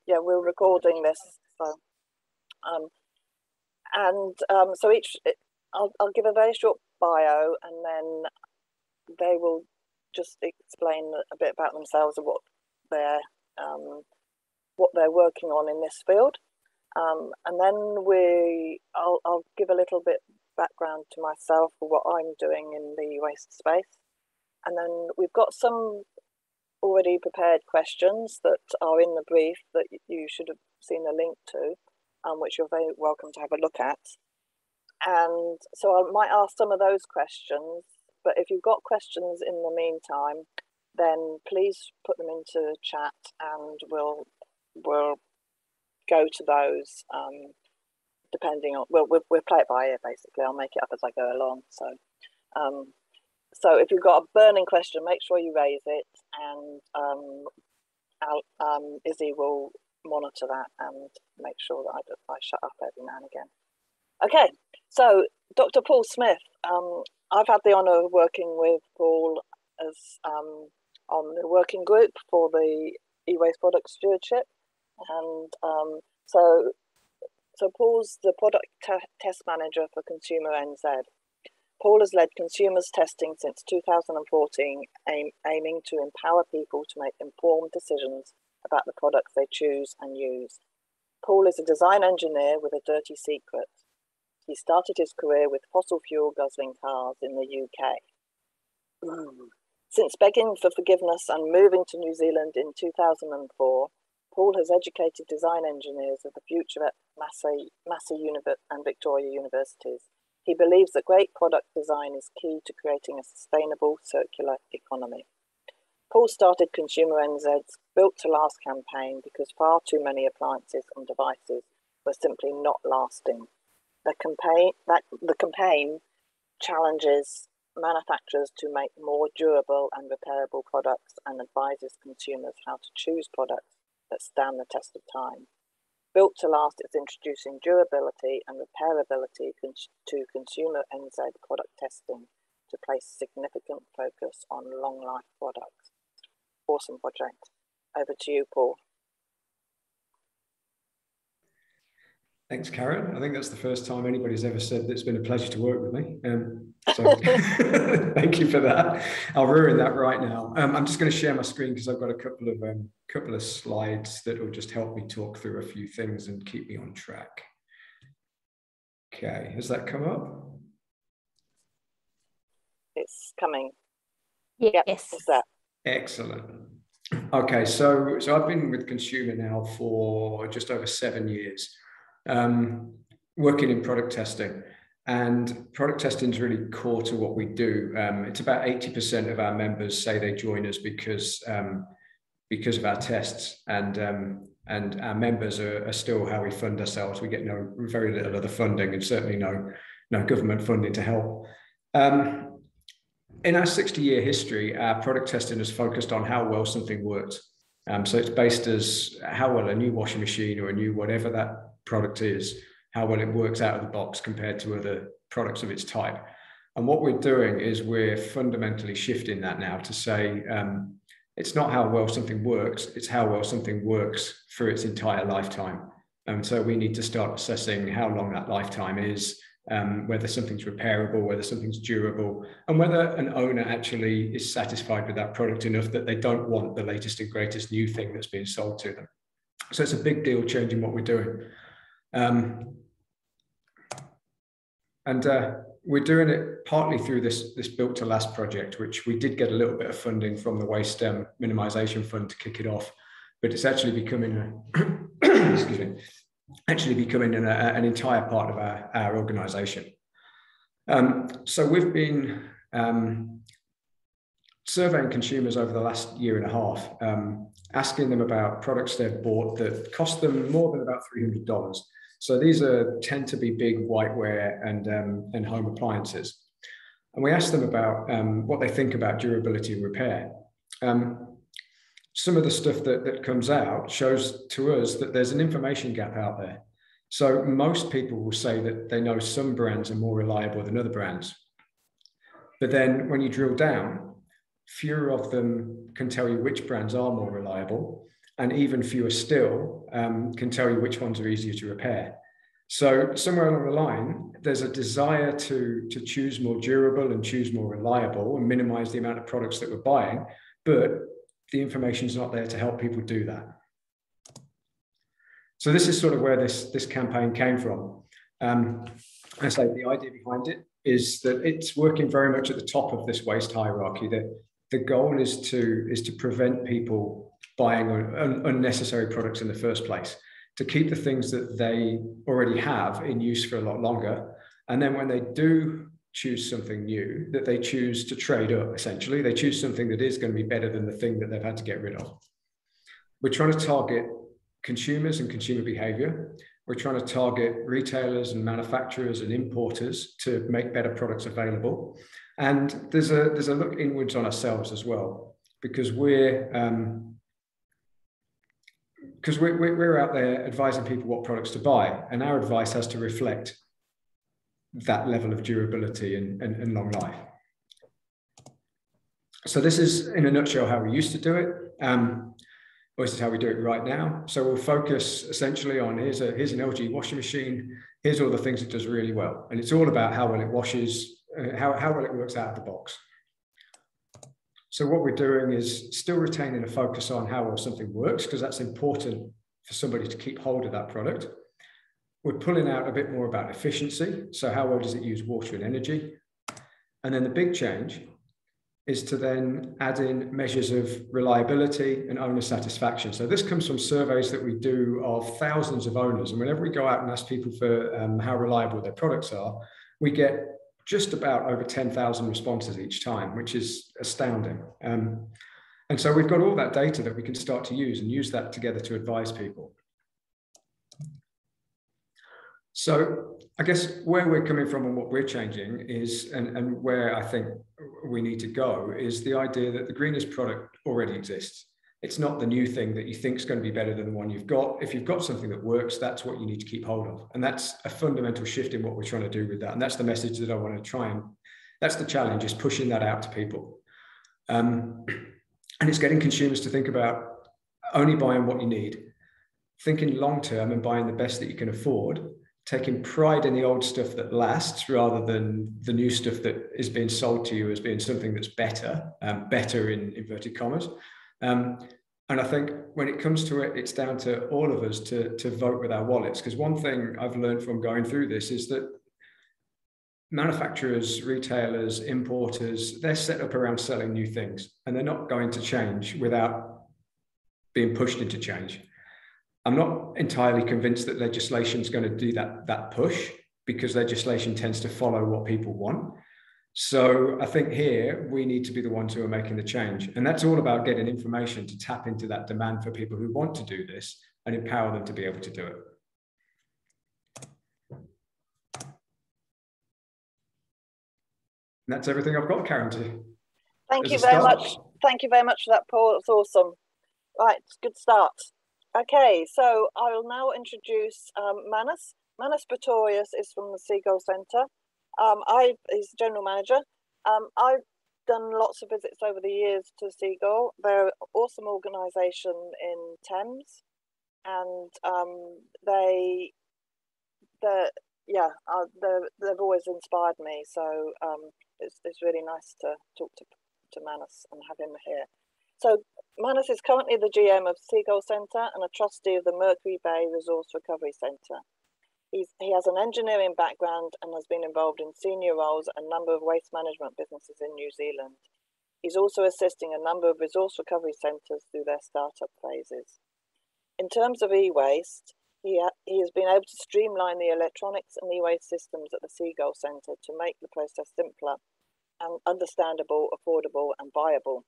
yeah, we're recording this, so so I'll give a very short bio, and then they will just explain a bit about themselves and what they're working on in this field, and then I'll give a little bit background to myself for what I'm doing in the waste space, and then we've got some already prepared questions that are in the brief that you should have seen a link to, which you're very welcome to have a look at. And so I might ask some of those questions, but if you've got questions in the meantime, then please put them into chat, and we'll go to those depending on, we'll play it by ear, basically. I'll make it up as I go along. So if you've got a burning question, make sure you raise it, and Izzy will monitor that and make sure that I shut up every now and again. Okay, so Dr. Paul Smith, I've had the honour of working with Paul as on the working group for the e-waste product stewardship, and so Paul's the product test manager for Consumer NZ. Paul has led consumers testing since 2014, aiming to empower people to make informed decisions about the products they choose and use. Paul is a design engineer with a dirty secret. He started his career with fossil fuel guzzling cars in the UK. Since begging for forgiveness and moving to New Zealand in 2004, Paul has educated design engineers of the future at Massey and Victoria universities. He believes that great product design is key to creating a sustainable circular economy. Paul started Consumer NZ's Built to Last campaign because far too many appliances and devices were simply not lasting. The campaign challenges manufacturers to make more durable and repairable products and advises consumers how to choose products that stand the test of time. Built to Last is introducing durability and repairability to Consumer NZ product testing to place significant focus on long life products. Awesome project. Over to you, Paul. Thanks, Karen. I think that's the first time anybody's ever said that it's been a pleasure to work with me. So thank you for that. I'll ruin that right now. I'm just going to share my screen because I've got a couple of slides that will just help me talk through a few things and keep me on track. Okay, has that come up? It's coming. Yes. It's that. Excellent. Okay, so I've been with Consumer now for just over 7 years. Working in product testing, and product testing is really core to what we do. It's about 80% of our members say they join us because of our tests, and our members are still how we fund ourselves. We get very little other funding, and certainly no government funding to help. In our 60-year history, our product testing is focused on how well something works. So it's based as how well a new washing machine or a new whatever that product is, how well it works out of the box compared to other products of its type. And what we're doing is we're fundamentally shifting that now to say it's not how well something works, it's how well something works for its entire lifetime. So we need to start assessing how long that lifetime is, whether something's repairable, whether something's durable, and whether an owner actually is satisfied with that product enough that they don't want the latest and greatest new thing that's being sold to them. So it's a big deal changing what we're doing. We're doing it partly through this Built to Last project, which we did get a little bit of funding from the Waste Minimisation Fund to kick it off, but it's actually becoming excuse me, an entire part of our organisation. So we've been surveying consumers over the last year and a half, asking them about products they've bought that cost them more than about $300. So these tend to be big whiteware and home appliances. And we asked them about what they think about durability and repair. Some of the stuff that comes out shows to us that there's an information gap out there. So most people will say that they know some brands are more reliable than other brands. But then when you drill down, fewer of them can tell you which brands are more reliable, and even fewer still can tell you which ones are easier to repair. So somewhere along the line, there's a desire to choose more durable and choose more reliable and minimize the amount of products that we're buying, but the information is not there to help people do that. So this is sort of where this campaign came from. I say the idea behind it is that it's working very much at the top of this waste hierarchy. The goal is to prevent people buying unnecessary products in the first place, to keep the things that they already have in use for a lot longer. And then when they do choose something new, that they choose to trade up, essentially. They choose something that is going to be better than the thing that they've had to get rid of. We're trying to target consumers and consumer behavior. We're trying to target retailers and manufacturers and importers to make better products available. And there's a look inwards on ourselves as well, because we're out there advising people what products to buy, and our advice has to reflect that level of durability and long life. So this is, in a nutshell, how we used to do it. This is how we do it right now. So we'll focus essentially on here's an LG washing machine. Here's all the things it does really well, and it's all about how well it washes, how well it works out of the box. So what we're doing is still retaining a focus on how well something works, because that's important for somebody to keep hold of that product. We're pulling out a bit more about efficiency. So how well does it use water and energy? And then the big change is to then add in measures of reliability and owner satisfaction. So this comes from surveys that we do of thousands of owners. And whenever we go out and ask people for how reliable their products are, we get just about over 10,000 responses each time, which is astounding. And so we've got all that data that we can start to use and use that together to advise people. So I guess where we're coming from and what we're changing is, and where I think we need to go, is the idea that the greenest product already exists. It's not the new thing that you think is going to be better than the one you've got. If you've got something that works, that's what you need to keep hold of. And that's a fundamental shift in what we're trying to do with that. And that's the message that I want to try and, that's the challenge, is pushing that out to people. And it's getting consumers to think about only buying what you need, thinking long-term and buying the best that you can afford, taking pride in the old stuff that lasts rather than the new stuff that is being sold to you as being something that's better, better in inverted commas. And I think when it comes to it, it's down to all of us to vote with our wallets. Because one thing I've learned from going through this is that manufacturers, retailers, importers, they're set up around selling new things, and they're not going to change without being pushed into change. I'm not entirely convinced that legislation is going to do that push, because legislation tends to follow what people want. So I think here we need to be the ones who are making the change. And that's all about getting information to tap into that demand for people who want to do this and empower them to be able to do it. And that's everything I've got, Karen. Thank you very much. Thank you very much for that, Paul. It's awesome. Right, good start. Okay, so I will now introduce Manas. Manas Pretorius is from the Seagull Centre. He's general manager. I've done lots of visits over the years to Seagull. They're an awesome organisation in Thames, and they've always inspired me. So it's really nice to talk to Manas and have him here. So Manas is currently the GM of Seagull Centre and a trustee of the Mercury Bay Resource Recovery Centre. He has an engineering background and has been involved in senior roles at a number of waste management businesses in New Zealand. He's also assisting a number of resource recovery centres through their startup phases. In terms of e-waste, he has been able to streamline the electronics and e-waste systems at the Seagull Centre to make the process simpler and understandable, affordable and viable.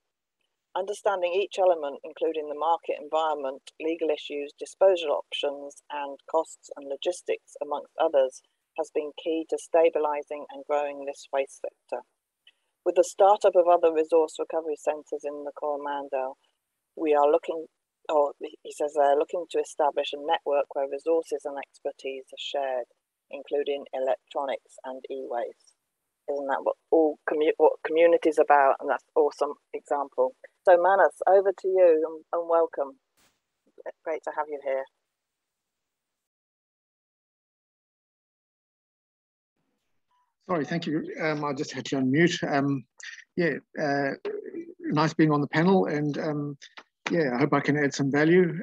Understanding each element, including the market environment, legal issues, disposal options, and costs and logistics, amongst others, has been key to stabilising and growing this waste sector. With the startup of other resource recovery centres in the Coromandel, he says they're looking to establish a network where resources and expertise are shared, including electronics and e-waste. Isn't that what community is about? And that's an awesome example. So Manas, over to you and welcome. great to have you here. Sorry, thank you. I just had to unmute. Nice being on the panel, and yeah, I hope I can add some value.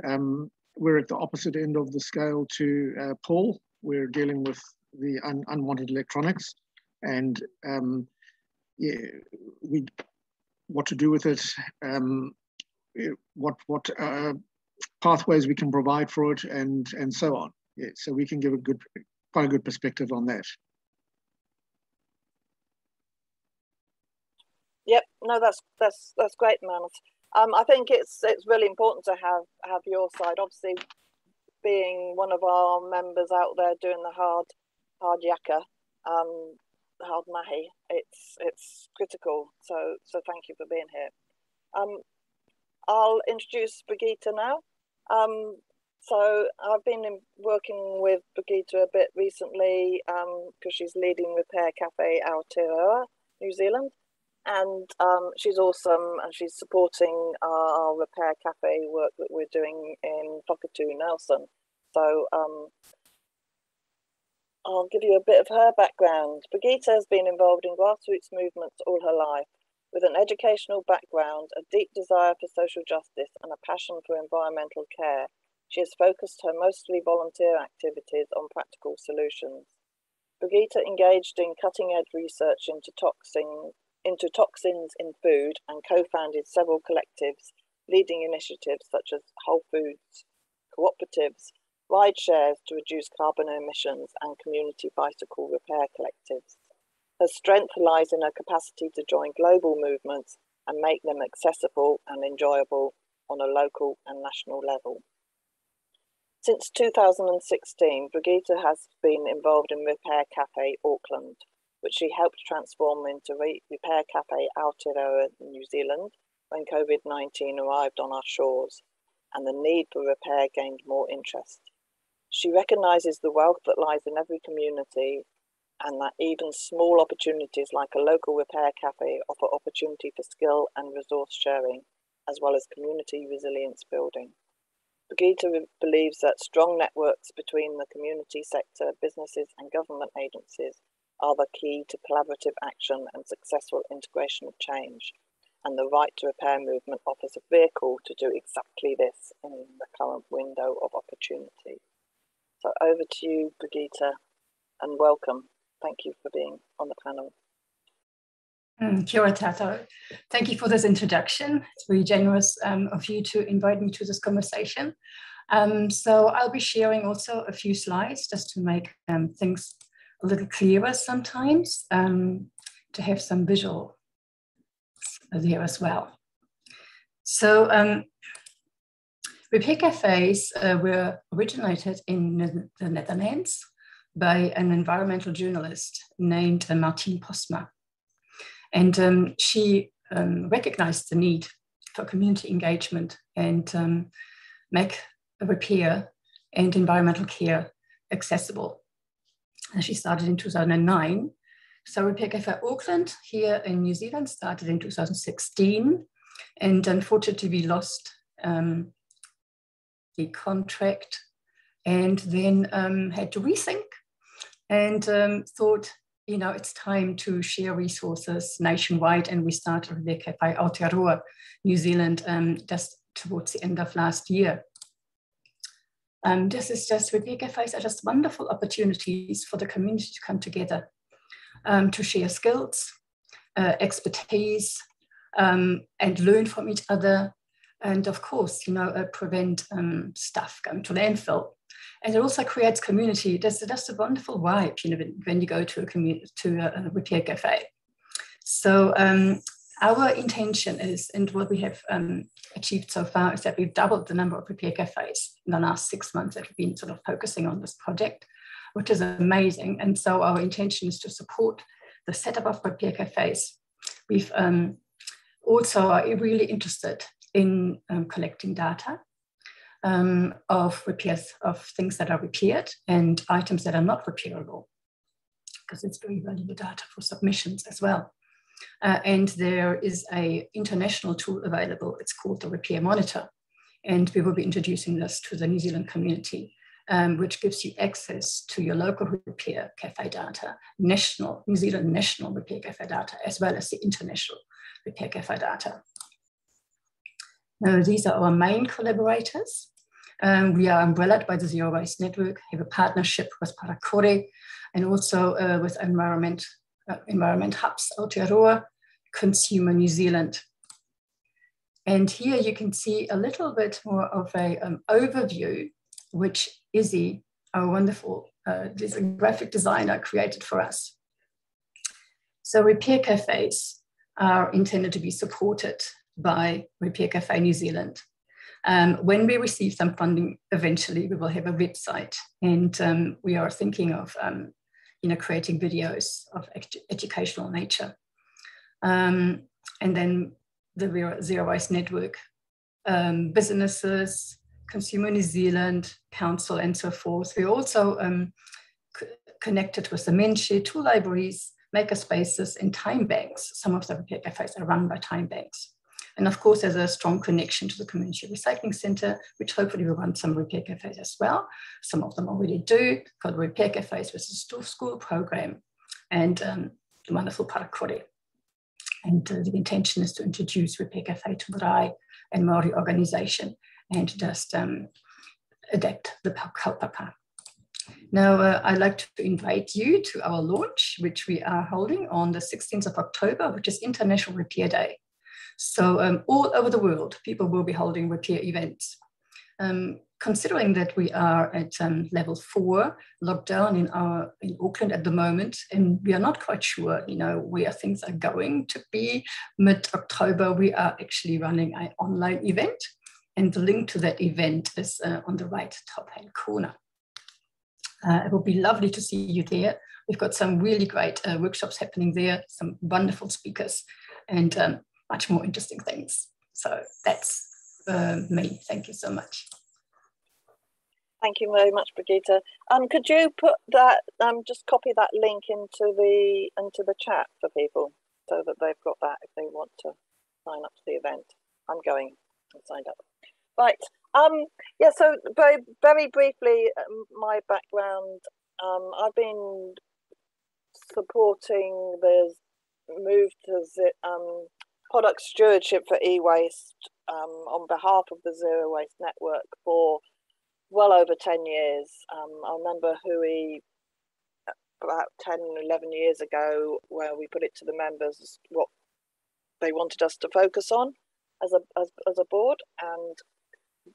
We're at the opposite end of the scale to Paul. We're dealing with the unwanted electronics, and yeah, what to do with it, what pathways we can provide for it, and so on. Yeah, so we can give quite a good perspective on that. Yep, no, that's great, Manus. I think it's really important to have your side. Obviously, being one of our members out there doing the hard yakka, hard mahi, it's critical. So thank you for being here. I'll introduce Brigitte now. So I've been working with Brigitte a bit recently because she's leading Repair Cafe Aotearoa, New Zealand. And she's awesome, and she's supporting our Repair Cafe work that we're doing in Whakatu, Nelson. So I'll give you a bit of her background. Brigitte has been involved in grassroots movements all her life. With an educational background, a deep desire for social justice, and a passion for environmental care, she has focused her mostly volunteer activities on practical solutions. Brigitte engaged in cutting-edge research into toxins in food and co-founded several collectives, leading initiatives such as Whole Foods, cooperatives, ride shares to reduce carbon emissions, and community bicycle repair collectives. Her strength lies in her capacity to join global movements and make them accessible and enjoyable on a local and national level. Since 2016, Brigitte has been involved in Repair Cafe Auckland, which she helped transform into Repair Cafe Aotearoa, New Zealand, when COVID-19 arrived on our shores and the need for repair gained more interest. She recognises the wealth that lies in every community, and that even small opportunities like a local repair cafe offer opportunity for skill and resource sharing, as well as community resilience building. Brigitte believes that strong networks between the community sector, businesses and government agencies are the key to collaborative action and successful integration of change, and the Right to Repair movement offers a vehicle to do exactly this in the current window of opportunity. So over to you, Brigitte, and welcome. Thank you for being on the panel. Kia ora tātou. Thank you for this introduction. It's very generous of you to invite me to this conversation. So I'll be sharing also a few slides just to make things a little clearer sometimes, to have some visual there as well. So repair cafes were originated in the Netherlands by an environmental journalist named Martine Postma. And she recognized the need for community engagement and make repair and environmental care accessible. And she started in 2009. So Repair Cafe Auckland here in New Zealand started in 2016. And unfortunately, we lost the contract and then had to rethink and thought, you know, it's time to share resources nationwide. And we started Repair Cafe Aotearoa, New Zealand, just towards the end of last year. This is just, repair cafes are just wonderful opportunities for the community to come together, to share skills, expertise, and learn from each other. And of course, you know, prevent stuff going to landfill. And it also creates community. That's a wonderful vibe, you know, when you go to a repair cafe. So our intention is, and what we have achieved so far, is that we've doubled the number of repair cafes in the last 6 months that we've been sort of focusing on this project, which is amazing. And so our intention is to support the setup of repair cafes. We've also are really interested in collecting data of repairs, of things that are repaired and items that are not repairable, because it's very valuable data for submissions as well. And there is an international tool available. It's called the Repair Monitor. And we will be introducing this to the New Zealand community, which gives you access to your local repair cafe data, New Zealand national repair cafe data, as well as the international repair cafe data. Now, these are our main collaborators. We are umbrellaed by the Zero Waste Network, have a partnership with Parakore, and also with Environment Hubs Aotearoa, Consumer New Zealand. And here you can see a little bit more of an overview, which Izzy, our wonderful graphic designer, created for us. So repair cafes are intended to be supported by Repair Cafe New Zealand. When we receive some funding, eventually we will have a website, and we are thinking of creating videos of educational nature. And then the Zero Waste Network, businesses, Consumer New Zealand, Council, and so forth. We're also connected with the Menshare, tool libraries, maker spaces, and time banks. Some of the repair cafes are run by time banks. And of course, there's a strong connection to the Community Recycling Centre, which hopefully will run some repair cafes as well. Some of them already do, called Repair Cafes with the school program, and the wonderful Parakore. And the intention is to introduce Repair Cafe to Marae and Māori organisation, and just adapt the kaupapa. Now, I'd like to invite you to our launch, which we are holding on the 16th of October, which is International Repair Day. So all over the world, people will be holding repair events. Considering that we are at level 4 lockdown in Auckland at the moment, and we are not quite sure, where things are going to be mid-October, we are actually running an online event, and the link to that event is on the right top-hand corner. It will be lovely to see you there. We've got some really great workshops happening there, some wonderful speakers, and much more interesting things. So that's me. Thank you so much. Thank you very much, Brigitte. Could you put that, just copy that link into the chat for people so that they've got that if they want to sign up to the event? I'm going and signed up. Right. Yeah. So very briefly, my background. I've been supporting the move to product stewardship for e-waste on behalf of the Zero Waste Network for well over 10 years. I remember Hui about 10, 11 years ago, where we put it to the members what they wanted us to focus on as a board, and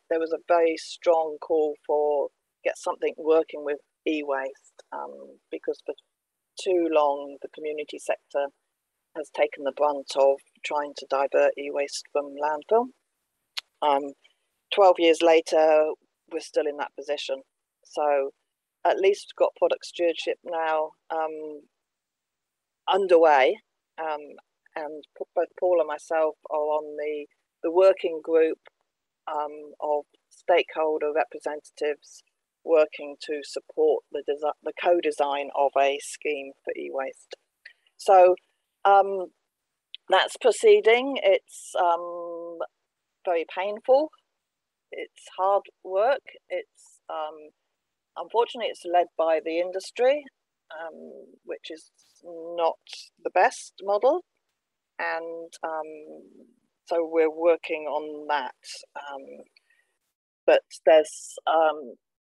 there was a very strong call for get something working with e-waste, because for too long the community sector has taken the brunt of trying to divert e-waste from landfill. 12 years later, we're still in that position. So at least we've got product stewardship now underway, and both Paul and myself are on the working group of stakeholder representatives working to support the co-design of a scheme for e-waste. So that's proceeding. It's very painful. It's hard work. It's unfortunately it's led by the industry, which is not the best model, and so we're working on that. But there's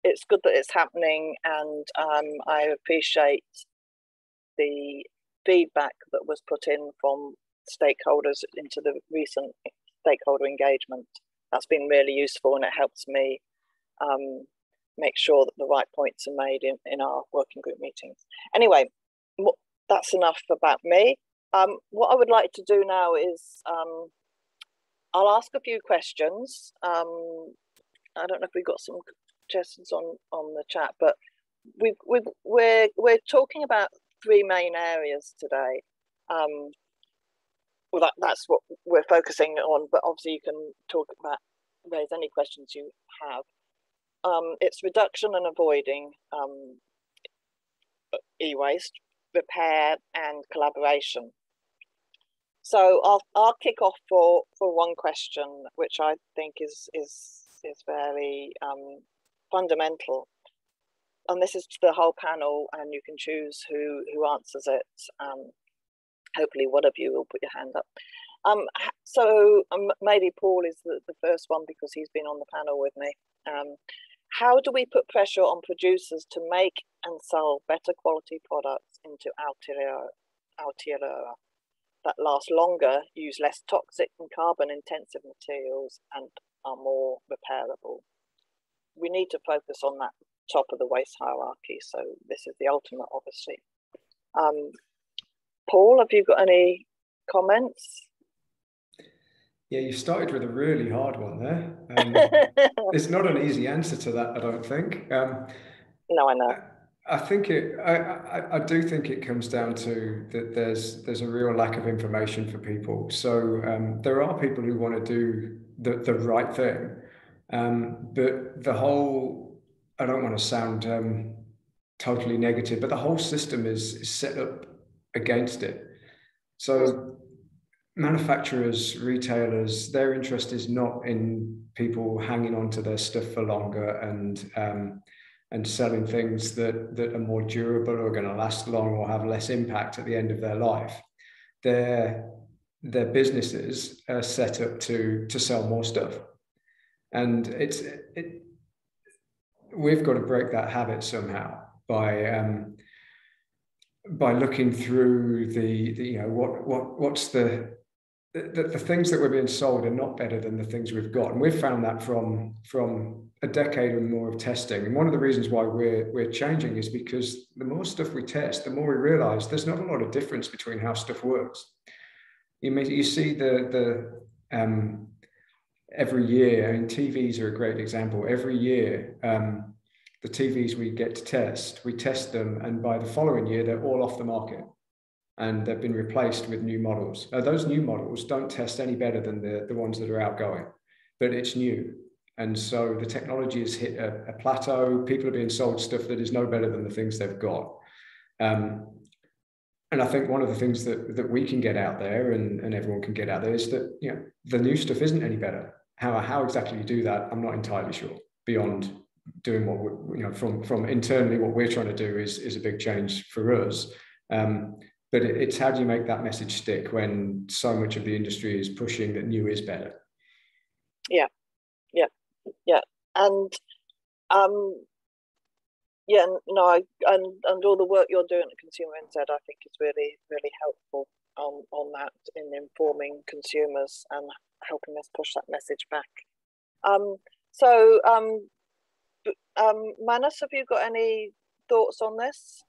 it's good that it's happening, and I appreciate the feedback that was put in from stakeholders into the recent stakeholder engagement. That's been really useful, and it helps me make sure that the right points are made in our working group meetings. Anyway, that's enough about me. What I would like to do now is I'll ask a few questions. I don't know if we've got some suggestions on the chat, but we're talking about three main areas today. Well, that's what we're focusing on, but obviously you can raise any questions you have. It's reduction and avoiding e-waste, repair, and collaboration. So I'll kick off for one question, which I think is is very fundamental. And this is to the whole panel, and you can choose who answers it. Hopefully one of you will put your hand up. So maybe Paul is the first one because he's been on the panel with me. How do we put pressure on producers to make and sell better quality products into Aotearoa that last longer, use less toxic and carbon intensive materials, and are more repairable? We need to focus on that top of the waste hierarchy. So this is the ultimate, obviously. Paul, have you got any comments? Yeah, you started with a really hard one there. It's not an easy answer to that, I don't think. No, I know. I think I do think it comes down to that there's a real lack of information for people. So there are people who want to do the right thing, but the whole, I don't want to sound totally negative, but the whole system is set up against it. So manufacturers, retailers, their interest is not in people hanging on to their stuff for longer and selling things that are more durable or going to last long or have less impact at the end of their life. Their businesses are set up to sell more stuff, and we've got to break that habit somehow by looking through the what's the things that we're being sold are not better than the things we've got. And we've found that from a decade or more of testing. And one of the reasons why we're changing is because the more stuff we test, the more we realize there's not a lot of difference between how stuff works. You see every year, and TVs are a great example. Every year, the TVs we get to test, we test them, and by the following year, they're all off the market. And they've been replaced with new models. Those new models don't test any better than the ones that are outgoing, but it's new. And so the technology has hit a plateau. People are being sold stuff that is no better than the things they've got. And I think one of the things that we can get out there and everyone can get out there is that, you know, the new stuff isn't any better. How exactly you do that, I'm not entirely sure, beyond doing what we, you know, from internally, what we're trying to do is a big change for us. But it's how do you make that message stick when so much of the industry is pushing that new is better? Yeah. And and all the work you're doing at Consumer NZ, I think, is really, really helpful on that, in informing consumers and helping us push that message back. Manus, have you got any thoughts on this?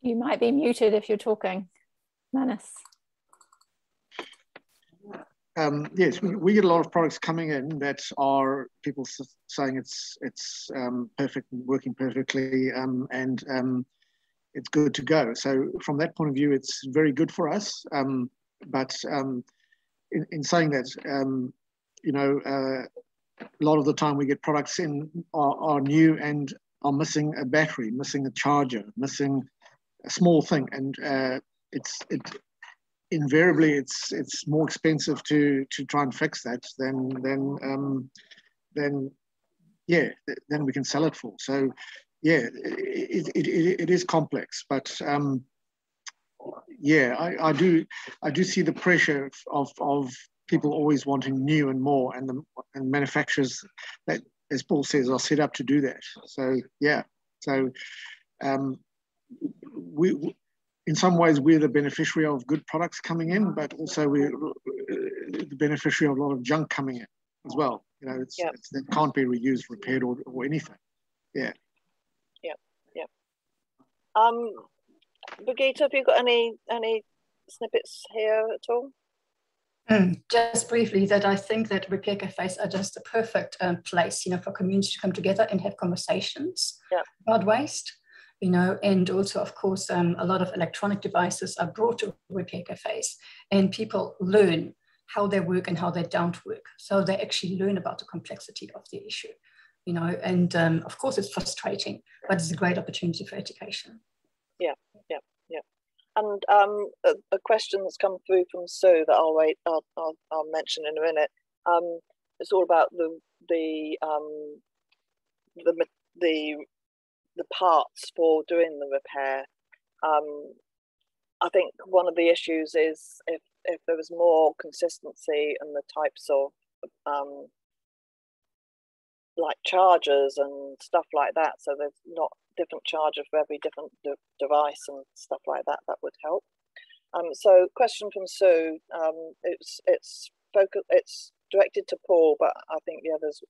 You might be muted if you're talking, Manus. Yes, we get a lot of products coming in that are people saying it's perfect, working perfectly, and it's good to go. So from that point of view, it's very good for us. But in saying that, a lot of the time we get products in are new and are missing a battery, missing a charger, missing a small thing, and invariably it's more expensive to try and fix that than we can sell it for. So yeah, it is complex, but I do see the pressure of people always wanting new and more, and manufacturers that, as Paul says, are set up to do that. So yeah, we in some ways we're the beneficiary of good products coming in, but also we're the beneficiary of a lot of junk coming in as well. You know, it can't be reused, repaired, or anything. Yeah. Brigitte, have you got any snippets here at all? Just briefly, that I think that repair cafes are just a perfect place, for communities to come together and have conversations about waste, and also, of course, a lot of electronic devices are brought to repair cafes, and people learn how they work and how they don't work. So they actually learn about the complexity of the issue, and of course it's frustrating, but it's a great opportunity for education. And a question that's come through from Sue that I'll mention in a minute. It's all about the parts for doing the repair. I think one of the issues is if there was more consistency in the types of like chargers and stuff like that, so there's not different charger for every different device and stuff like that, that would help. So question from Sue, it's directed to Paul, but I think the others,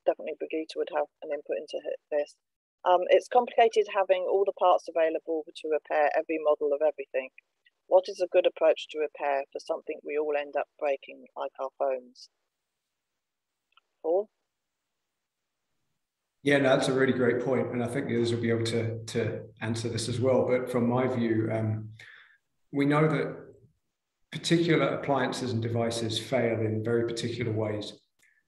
definitely Brigitte, would have an input into this. It's complicated having all the parts available to repair every model of everything. What is a good approach to repair for something we all end up breaking, like our phones? Paul? Yeah, no, that's a really great point, and I think the others will be able to answer this as well. But from my view, we know that particular appliances and devices fail in very particular ways.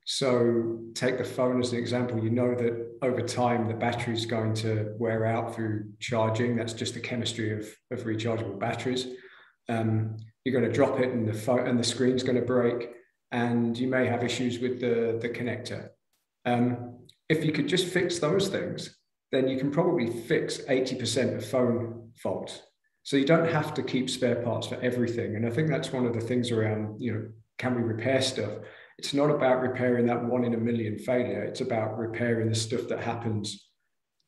So take the phone as an example. You know that over time the battery is going to wear out through charging. That's just the chemistry of rechargeable batteries. You're going to drop it and the phone and the screen's going to break, and you may have issues with the connector. If you could just fix those things, then you can probably fix 80% of phone faults. So you don't have to keep spare parts for everything. And I think that's one of the things around, can we repair stuff? It's not about repairing that 1 in a million failure. It's about repairing the stuff that happens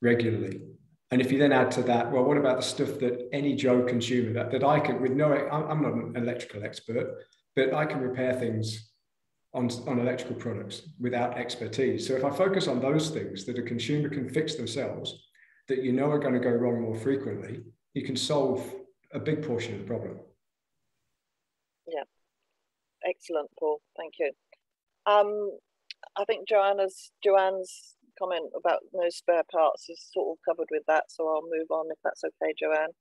regularly. And if you then add to that, well, what about the stuff that any Joe consumer that I can, I'm not an electrical expert, but I can repair things on electrical products without expertise. So if I focus on those things that a consumer can fix themselves, that are going to go wrong more frequently, you can solve a big portion of the problem. Yeah, excellent, Paul. Thank you. I think Joanne's comment about no spare parts is sort of covered with that, so I'll move on if that's okay, Joanne.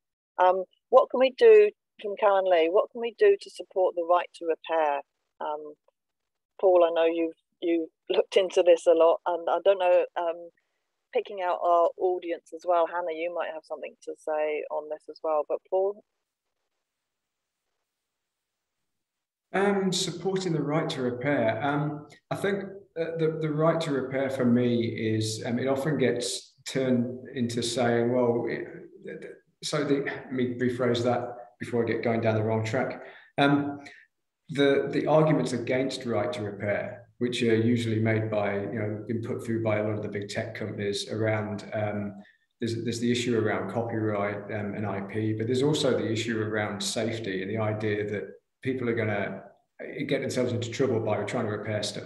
What can we do, from Karen Lee, what can we do to support the right to repair? Paul, I know you've looked into this a lot, and I don't know, picking out our audience as well, Hannah, you might have something to say on this as well, but Paul? Supporting the right to repair. I think the right to repair for me is, it often gets turned into saying, well, let me rephrase that before I get going down the wrong track. The arguments against right to repair, which are usually made by, been put through by a lot of the big tech companies around, there's the issue around copyright and IP, but there's also the issue around safety and the idea that people are going to get themselves into trouble by trying to repair stuff.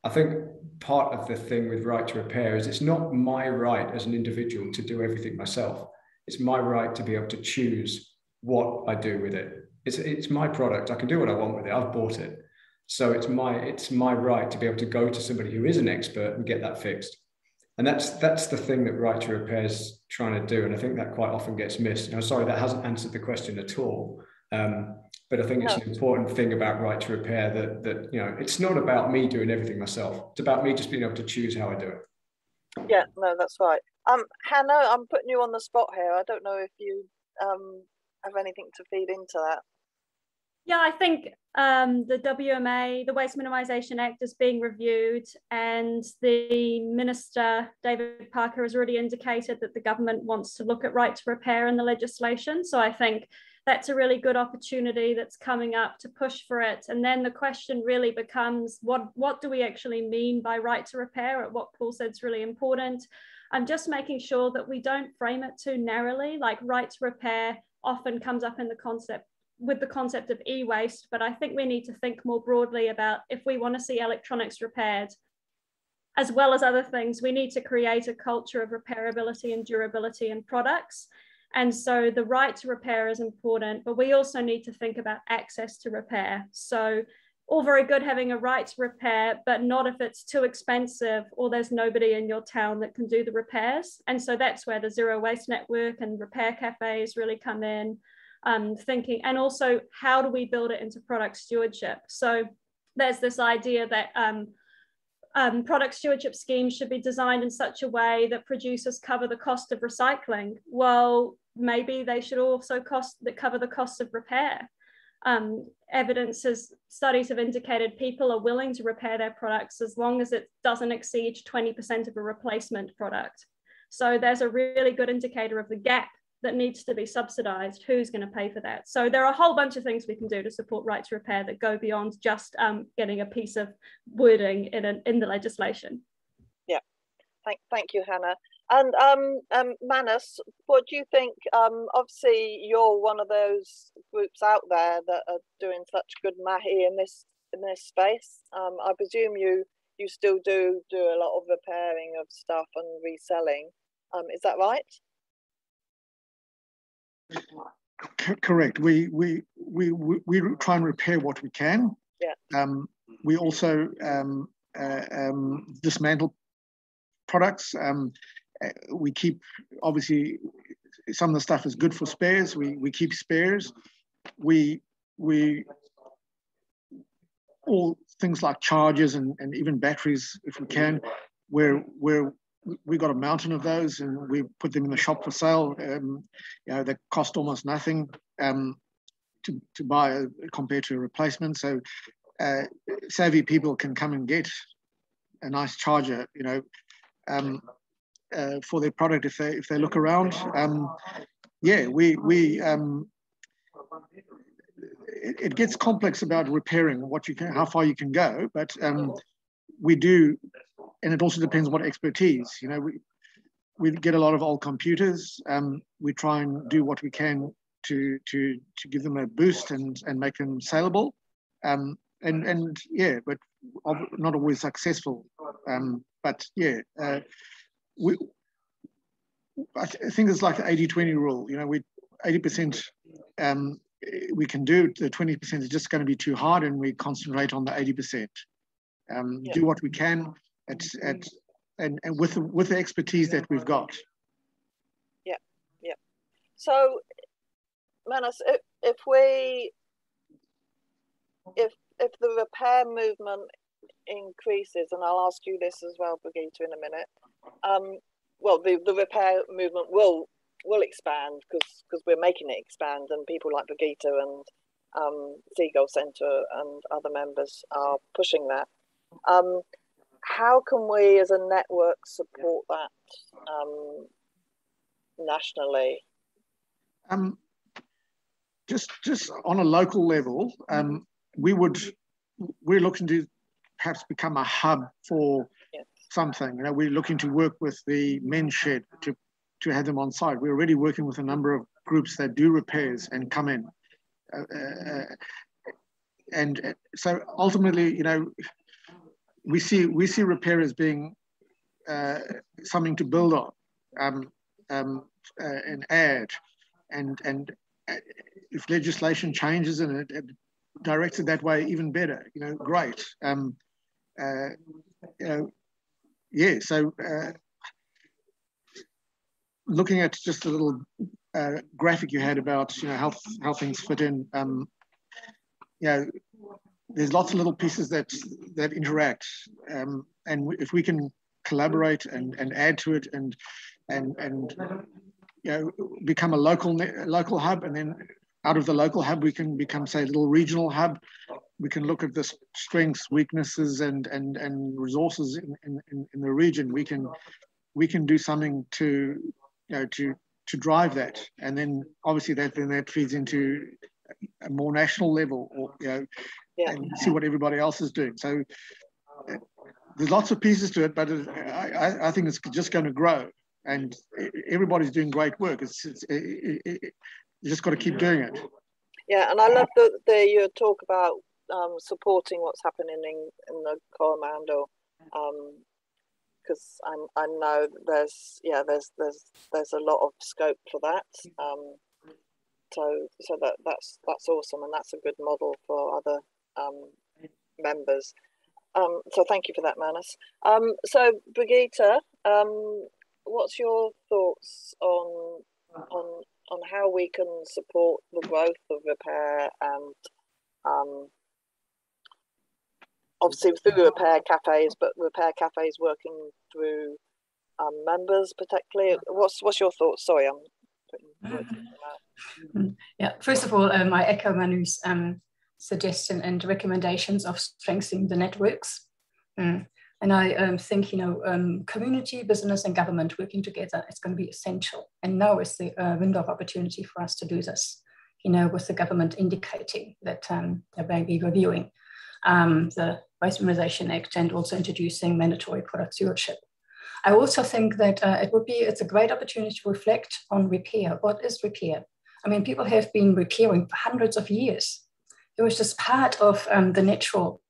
I think part of the thing with right to repair is it's not my right as an individual to do everything myself. It's my right to be able to choose what I do with it. It's my product. I can do what I want with it. I've bought it. So it's my right to be able to go to somebody who is an expert and get that fixed. And that's the thing that right to repair is trying to do. And I think that quite often gets missed. And I'm sorry, that hasn't answered the question at all. But I think it's an important thing about right to repair that it's not about me doing everything myself. It's about me just being able to choose how I do it. Yeah, no, that's right. Hannah, I'm putting you on the spot here. I don't know if you have anything to feed into that. Yeah, I think the WMA, the Waste Minimisation Act, is being reviewed, and the Minister, David Parker, has already indicated that the government wants to look at right to repair in the legislation. So I think that's a really good opportunity that's coming up to push for it. And then the question really becomes, what do we actually mean by right to repair? What Paul said is really important. I'm just making sure that we don't frame it too narrowly. Like, right to repair often comes up in the concept of e-waste, but I think we need to think more broadly about, if we want to see electronics repaired, as well as other things, we need to create a culture of repairability and durability in products. And so the right to repair is important, but we also need to think about access to repair. So all very good having a right to repair, but not if it's too expensive or there's nobody in your town that can do the repairs. And so that's where the Zero Waste Network and repair cafes really come in. Thinking, and also how do we build it into product stewardship? So there's this idea that product stewardship schemes should be designed in such a way that producers cover the cost of recycling. Well, maybe they should also cover the cost of repair. Studies have indicated people are willing to repair their products as long as it doesn't exceed 20% of a replacement product. So there's a really good indicator of the gap that needs to be subsidized. Who's going to pay for that? So there are a whole bunch of things we can do to support right to repair that go beyond just getting a piece of wording in the legislation. Yeah, thank you, Hannah. And Manus, what do you think? Obviously, you're one of those groups out there that are doing such good mahi in this space. I presume you still do a lot of repairing of stuff and reselling. Is that right? Correct. We try and repair what we can. Yeah. We also dismantle products. We keep, obviously, some of the stuff is good for spares. We keep spares. We all things like chargers and even batteries, if we can, we got a mountain of those and we put them in the shop for sale. They cost almost nothing to buy compared to a replacement. So savvy people can come and get a nice charger, for their product if they look around. It gets complex about repairing how far you can go, but we do, and it also depends what expertise. We get a lot of old computers. We try and do what we can to give them a boost and make them saleable. But not always successful. I think it's like the 80-20 rule. 80% we can do. The 20% is just going to be too hard, and we concentrate on the 80%. Do what we can and with the expertise that we've got. Yeah. So, Manus, if the repair movement increases, and I'll ask you this as well, Brigitte, in a minute. The repair movement will expand because we're making it expand, and people like Brigitte and Seagull Centre and other members are pushing that. How can we as a network support that nationally? Just on a local level, we're looking to perhaps become a hub for something. We're looking to work with the men's shed to have them on site. We're already working with a number of groups that do repairs and come in. And so ultimately, we see repair as being something to build on and add. And if legislation changes and it directs it that way, even better. Great. So looking at just a little graphic you had about how things fit in, there's lots of little pieces that interact, and if we can collaborate and add to it and become a local hub, and then out of the local hub we can become, say, a little regional hub. We can look at the strengths, weaknesses, and resources in the region. We can do something to drive that, and then obviously that feeds into a more national level, or and see what everybody else is doing. So there's lots of pieces to it, but I think it's just going to grow, and everybody's doing great work. You just got to keep doing it. Yeah, and I love your talk about supporting what's happening in the Coromandel, because I know there's a lot of scope for that. So that's awesome, and that's a good model for other members. So thank you for that, Manus. So Brigitte, what's your thoughts on how we can support the growth of repair and obviously through repair cafes, but repair cafes working through members particularly? What's your thoughts? Sorry, I'm putting we're talking about? Yeah, first of all, I echo Manu's suggestion and recommendations of strengthening the networks. And I think, community, business and government working together is going to be essential. And now is the window of opportunity for us to do this, with the government indicating that they may be reviewing the Waste Minimisation Act and also introducing mandatory product stewardship. I also think that it's a great opportunity to reflect on repair. What is repair? I mean, people have been repairing for hundreds of years. It was just part of the natural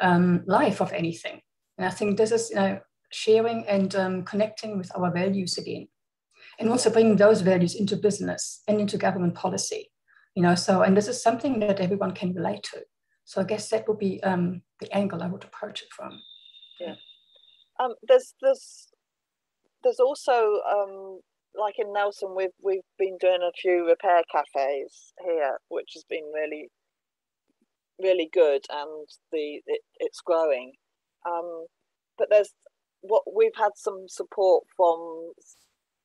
life of anything. And I think this is sharing and connecting with our values again, and also bringing those values into business and into government policy. And this is something that everyone can relate to. So I guess that would be the angle I would approach it from. Yeah. There's also like in Nelson, we've been doing a few repair cafes here, which has been really, really good, and it's growing. But we've had some support from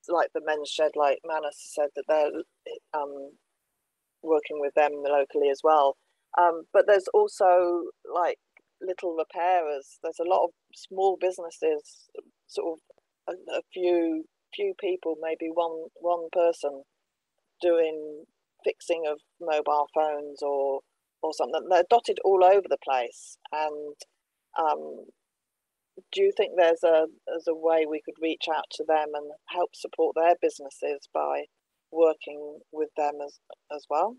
like the Men's Shed, like Manus said, that they're working with them locally as well. But there's also like little repairers. There's a lot of small businesses, sort of a few people, maybe one person doing fixing of mobile phones or something. They're dotted all over the place. And do you think there's a way we could reach out to them and help support their businesses by working with them as well?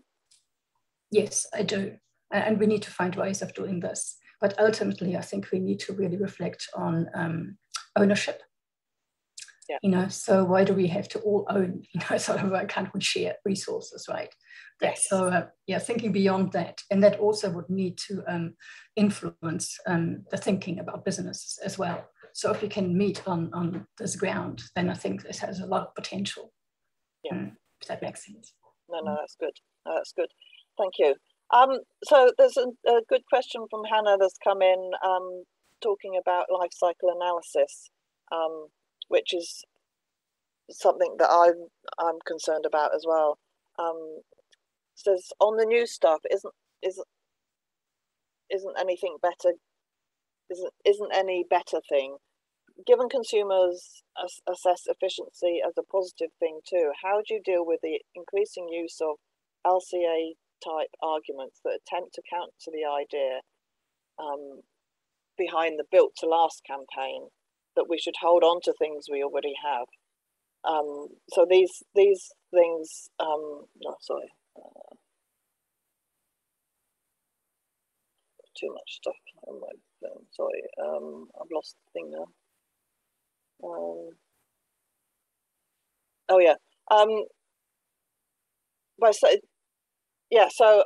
Yes, I do. And we need to find ways of doing this. But ultimately, I think we need to really reflect on ownership. Yeah. So why do we have to all own? Sort of why can't we share resources, right? Yes. So thinking beyond that, and that also would need to influence the thinking about businesses as well. So if we can meet on this ground, then I think this has a lot of potential. Yeah, if that makes sense. No, that's good. That's good. Thank you. So there's a good question from Hannah that's come in, talking about life cycle analysis, which is something that I'm concerned about as well. Says on the new stuff, isn't anything better? Isn't any better thing? Given consumers assess efficiency as a positive thing too, how do you deal with the increasing use of LCA type arguments that attempt to counter the idea behind the Built to Last campaign that we should hold on to things we already have? So these things. Too much stuff on my phone. Sorry, I've lost the thing now. Oh yeah. So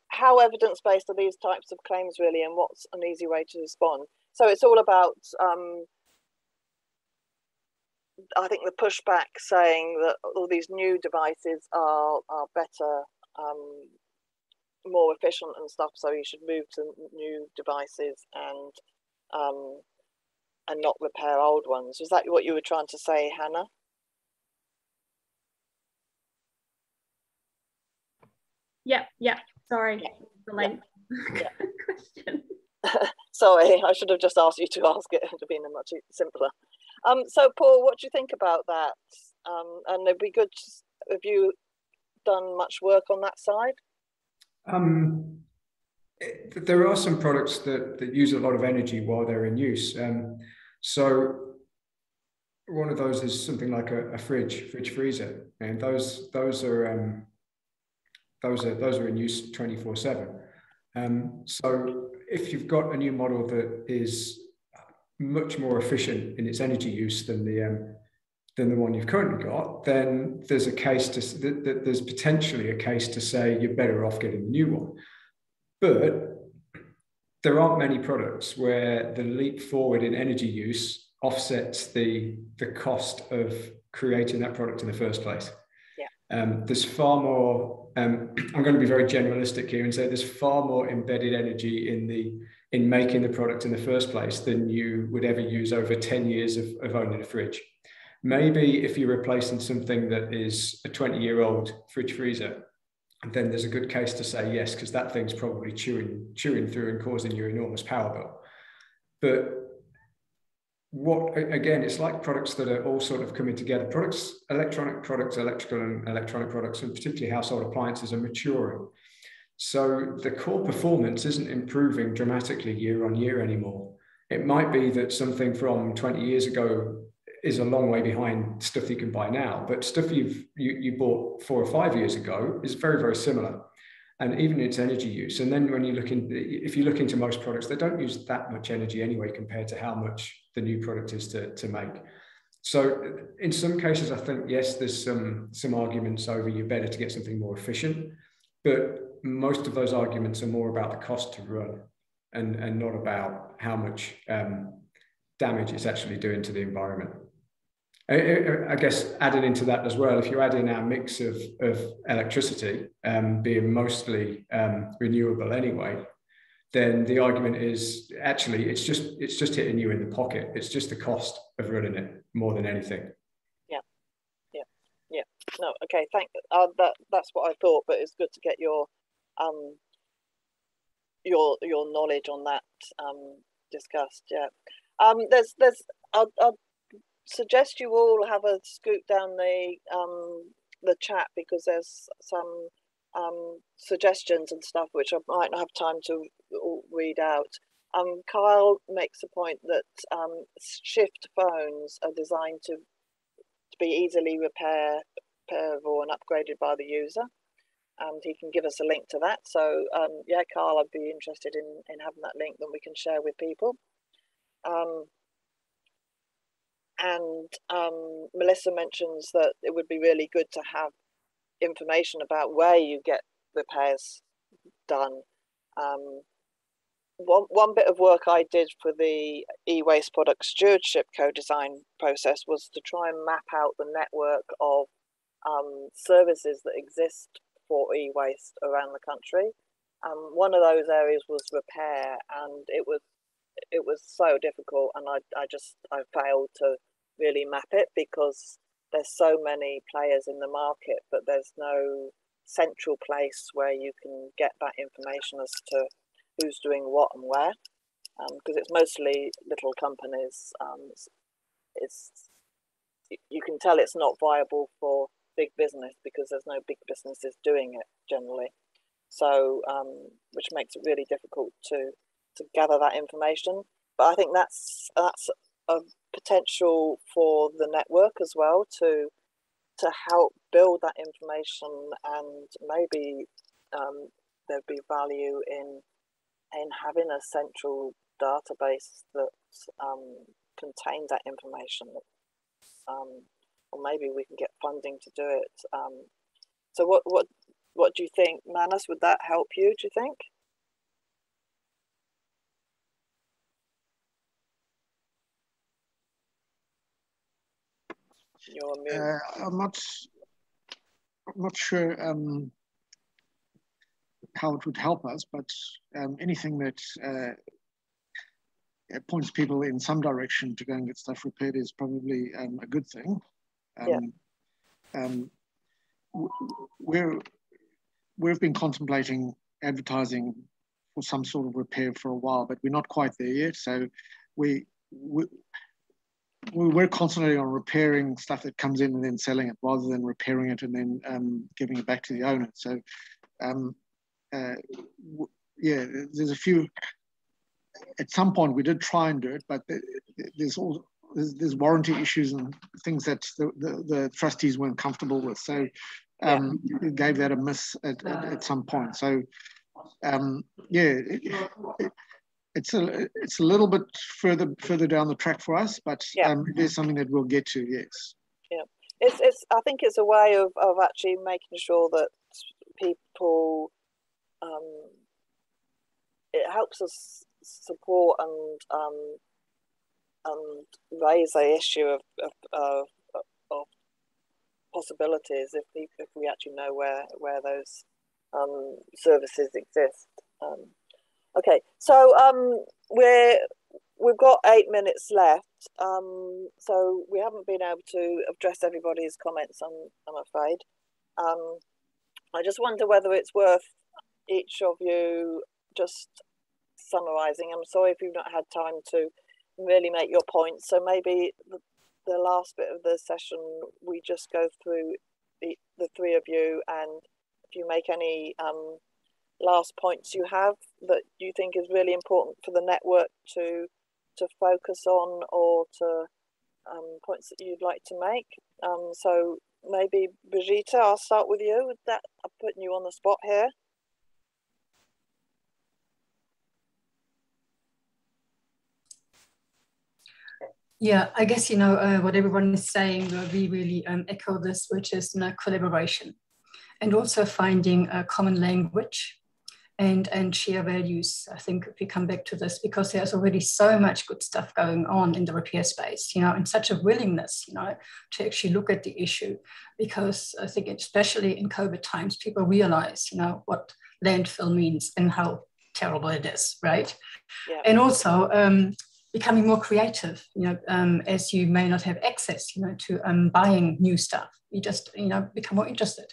how evidence-based are these types of claims really, and what's an easy way to respond? So it's all about, I think, the pushback saying that all these new devices are better, more efficient and stuff, so you should move to new devices and not repair old ones. Was that what you were trying to say, Hannah? Yeah. Sorry, the length question. Sorry, I should have just asked you to ask it. It would have been much simpler. So, Paul, what do you think about that? And it'd be good. Have you done much work on that side? There are some products that use a lot of energy while they're in use. So one of those is something like a fridge freezer, and those are in use 24/7. So if you've got a new model that is much more efficient in its energy use than the one you've currently got, then there's there's potentially a case to say you're better off getting the new one. But there aren't many products where the leap forward in energy use offsets the cost of creating that product in the first place. Yeah. There's far more. I'm going to be very generalistic here and say there's far more embedded energy in making the product in the first place than you would ever use over 10 years of owning a fridge. Maybe if you're replacing something that is a 20-year-old fridge freezer, then there's a good case to say yes, because that thing's probably chewing through and causing you enormous power bill. But what, again, it's like products that are all sort of coming together. Electronic products, electrical and electronic products, and particularly household appliances, are maturing. So the core performance isn't improving dramatically year on year anymore. It might be that something from 20 years ago is a long way behind stuff you can buy now, but stuff you bought 4 or 5 years ago is very, very similar. And even its energy use. And then when you look if you look into most products, they don't use that much energy anyway compared to how much the new product is to make. So in some cases, I think, yes, there's some arguments over you're better to get something more efficient, but most of those arguments are more about the cost to run and not about how much damage it's actually doing to the environment. I guess adding into that as well, if you add in our mix of electricity being mostly renewable anyway, then the argument is actually it's just hitting you in the pocket. It's just the cost of running it more than anything. Yeah. No, okay. That's what I thought, but it's good to get your knowledge on that discussed. Yeah. I'll suggest you all have a scoot down the chat, because there's some suggestions and stuff which I might not have time to read out. Kyle makes a point that shift phones are designed to be easily repairable and upgraded by the user, and he can give us a link to that. So yeah, Kyle, I'd be interested in having that link that we can share with people. And Melissa mentions that it would be really good to have information about where you get repairs done. One bit of work I did for the e-waste product stewardship co-design process was to try and map out the network of services that exist for e-waste around the country. One of those areas was repair, and it was so difficult, and I failed to really map it because there's so many players in the market, but there's no central place where you can get that information as to who's doing what and where, because it's mostly little companies. You can tell it's not viable for big business because there's no big businesses doing it generally, so which makes it really difficult to gather that information. But I think that's a potential for the network as well to help build that information, and maybe there'd be value in having a central database that contains that information, or maybe we can get funding to do it. So what do you think, Manus? Would that help you, do you think? I'm not sure how it would help us, but anything that points people in some direction to go and get stuff repaired is probably a good thing. We've been contemplating advertising for some sort of repair for a while, but we're not quite there yet. So we're concentrating on repairing stuff that comes in and then selling it, rather than repairing it and then giving it back to the owner. So yeah, there's a few. At some point we did try and do it, but there's warranty issues and things that the trustees weren't comfortable with. So we gave that a miss at some point. So yeah, it's a little bit further down the track for us, but it is something that we'll get to. Yes. Yeah, I think it's a way of actually making sure that people, it helps us support and raise the issue of possibilities if we actually know where those services exist. Okay, so we've got 8 minutes left. So we haven't been able to address everybody's comments, I'm afraid. I just wonder whether it's worth each of you just summarising. I'm sorry if you've not had time to really make your points. So maybe the last bit of the session, we just go through the three of you, and if you make any last points you have that you think is really important for the network to focus on, or to points that you'd like to make. So maybe Brigitte, I'll start with you. I'm putting you on the spot here. Yeah, I guess, you know, what everyone is saying, we really echo this, which is, you know, collaboration, and also finding a common language and share values. I think if we come back to this, because there's already so much good stuff going on in the repair space, you know, and such a willingness, you know, to actually look at the issue, because I think especially in COVID times, people realize, you know, what landfill means and how terrible it is, right? Yeah. And also becoming more creative, you know, as you may not have access, you know, to buying new stuff. You just, you know, become more interested.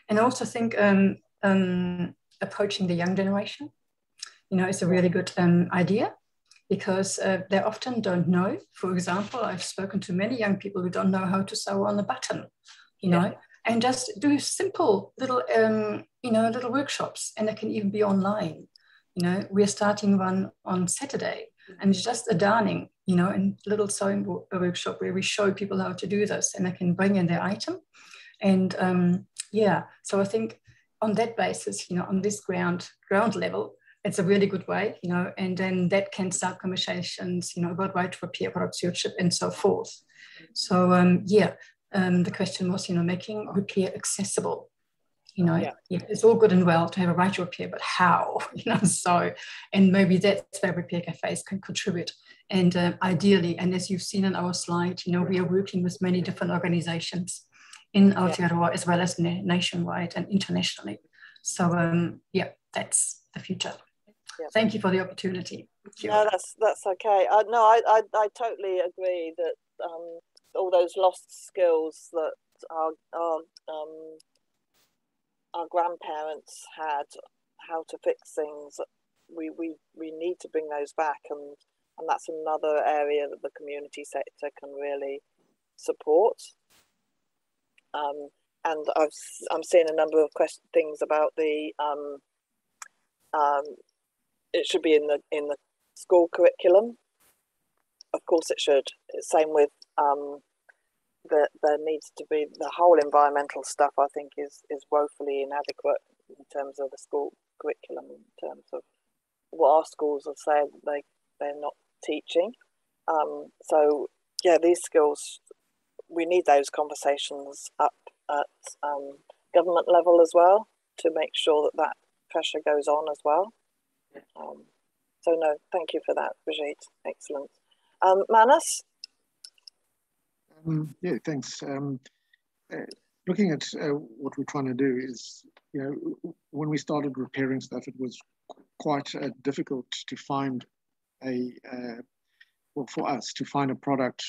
And I also think approaching the young generation, you know, is a really good idea, because they often don't know. For example, I've spoken to many young people who don't know how to sew on a button, you know, and just do simple little, you know, little workshops, and they can even be online. You know, we're starting one on Saturday, and it's just a darning, you know, and little sewing workshop where we show people how to do this, and they can bring in their item. And yeah, so I think on that basis, you know, on this ground level, it's a really good way, you know, and then that can start conversations, you know, about right to repair, product stewardship, and so forth. So yeah, the question was, you know, making repair accessible. You know, yeah, it's all good and well to have a right to repair, but how? You know, so, and maybe that's where repair cafes can contribute. And ideally, and as you've seen in our slide, you know, we are working with many different organizations in Aotearoa as well as nationwide and internationally. So yeah, that's the future. Thank you for the opportunity. No, that's okay. No, I totally agree that all those lost skills that our grandparents had, how to fix things, we need to bring those back, and that's another area that the community sector can really support. And I'm seeing a number of things about the it should be in the school curriculum. Of course it should. Same with there needs to be the whole environmental stuff. I think is woefully inadequate in terms of the school curriculum, in terms of what our schools have said they're not teaching. So yeah, these skills, we need those conversations up at government level as well, to make sure that pressure goes on as well. So no, thank you for that, Brigitte. Excellent. Manus? Yeah, thanks. Looking at what we're trying to do is, you know, when we started repairing stuff, it was quite difficult to find well, for us to find a product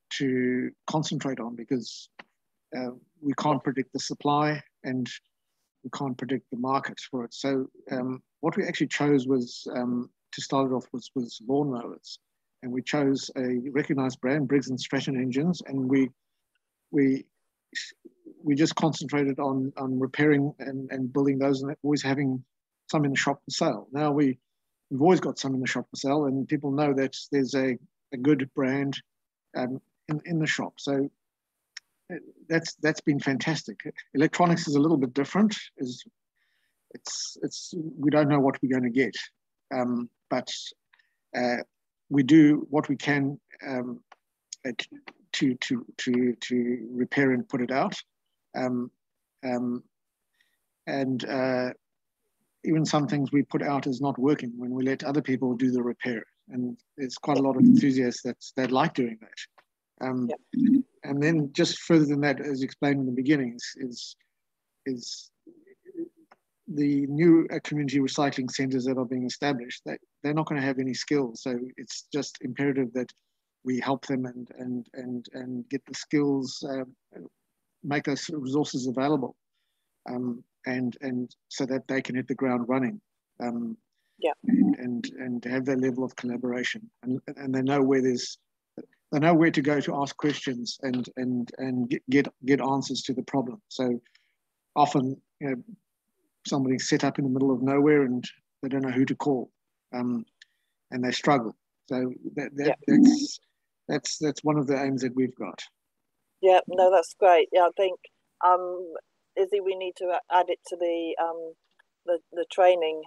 to concentrate on, because we can't predict the supply and we can't predict the market for it. So what we actually chose was to start it off was lawnmowers, and we chose a recognized brand, Briggs & Stratton engines, and we just concentrated on repairing and building those, and always having some in the shop for sale. Now we've always got some in the shop for sale, and people know that there's a good brand in the shop. So that's been fantastic. Electronics is a little bit different. We don't know what we're going to get, but we do what we can to repair and put it out, and even some things we put out is not working when we let other people do the repair, and there's quite a lot of enthusiasts that like doing that. And then just further than that, as explained in the beginning, is the new community recycling centres that are being established. They're not going to have any skills, so it's just imperative that we help them and get the skills, make those resources available, and so that they can hit the ground running. And have that level of collaboration, and they know where they know where to go to ask questions and get answers to the problem. So often, somebody's set up in the middle of nowhere and they don't know who to call, and they struggle. So that's one of the aims that we've got. Yeah, no, that's great. Yeah, I think Izzy, we need to add it to the training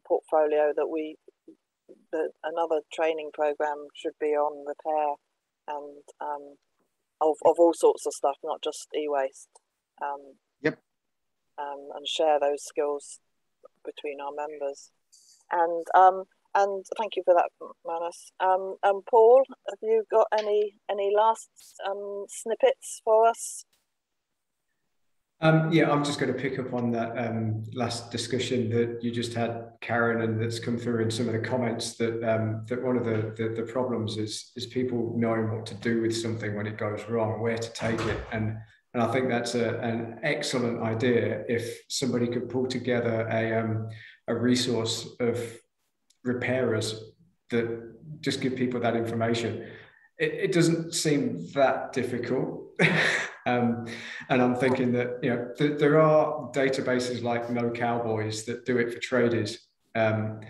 portfolio that another training program should be on repair and of all sorts of stuff, not just e-waste. And share those skills between our members. And thank you for that, Manus. And Paul, have you got any last snippets for us? Yeah, I'm just going to pick up on that last discussion that you just had, Karen, and that's come through in some of the comments that that one of the problems is people knowing what to do with something when it goes wrong, where to take it, and I think that's an excellent idea if somebody could pull together a resource of repairers that just give people that information. It doesn't seem that difficult. And I'm thinking that there are databases like No Cowboys that do it for tradies. And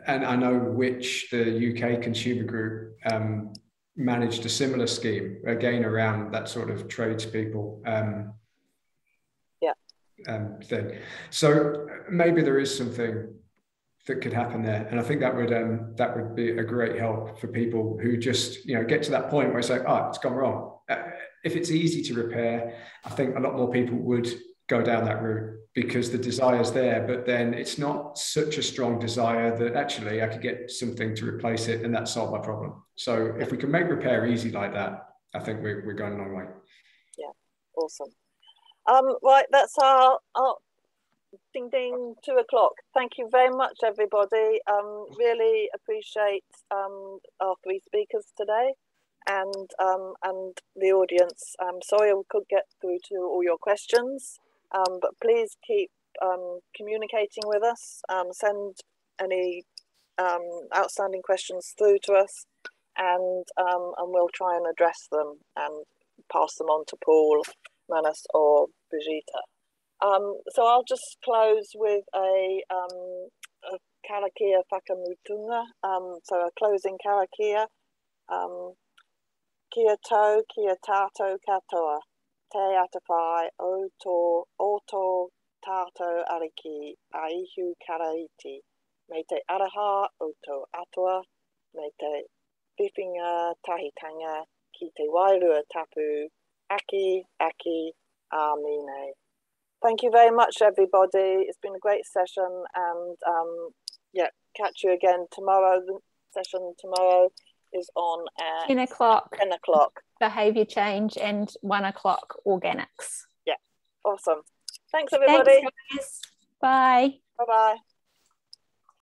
I know which the UK Consumer Group managed a similar scheme, again around that sort of tradespeople thing. So maybe there is something that could happen there, and I think that would be a great help for people who just get to that point where it's like, oh, it's gone wrong. If it's easy to repair, I think a lot more people would go down that route because the desire's there, but then it's not such a strong desire that actually I could get something to replace it and that solve my problem. So if we can make repair easy like that, I think we're going a long way. Yeah, awesome. Right, that's our ding ding 2 o'clock. Thank you very much, everybody. Really appreciate our 3 speakers today and the audience. Sorry we couldn't get through to all your questions, but please keep communicating with us. Send any outstanding questions through to us, and we'll try and address them and pass them on to Paul, Manus, or Brigitte. So I'll just close with a karakia whakamutunga, so a closing karakia. Kia tau, kia tātou katoa, te atawhai o tō tātou ariki a ihu karaiti, me te araha o tō atua, me te whiwhinga tahitanga ki te wairua tapu, aki, āmine. Thank you very much, everybody. It's been a great session, and catch you again tomorrow. The session tomorrow is on at 10 o'clock. 10 o'clock. Behaviour change, and 1 o'clock organics. Yeah, awesome. Thanks, everybody. Thanks, guys. Bye. Bye-bye.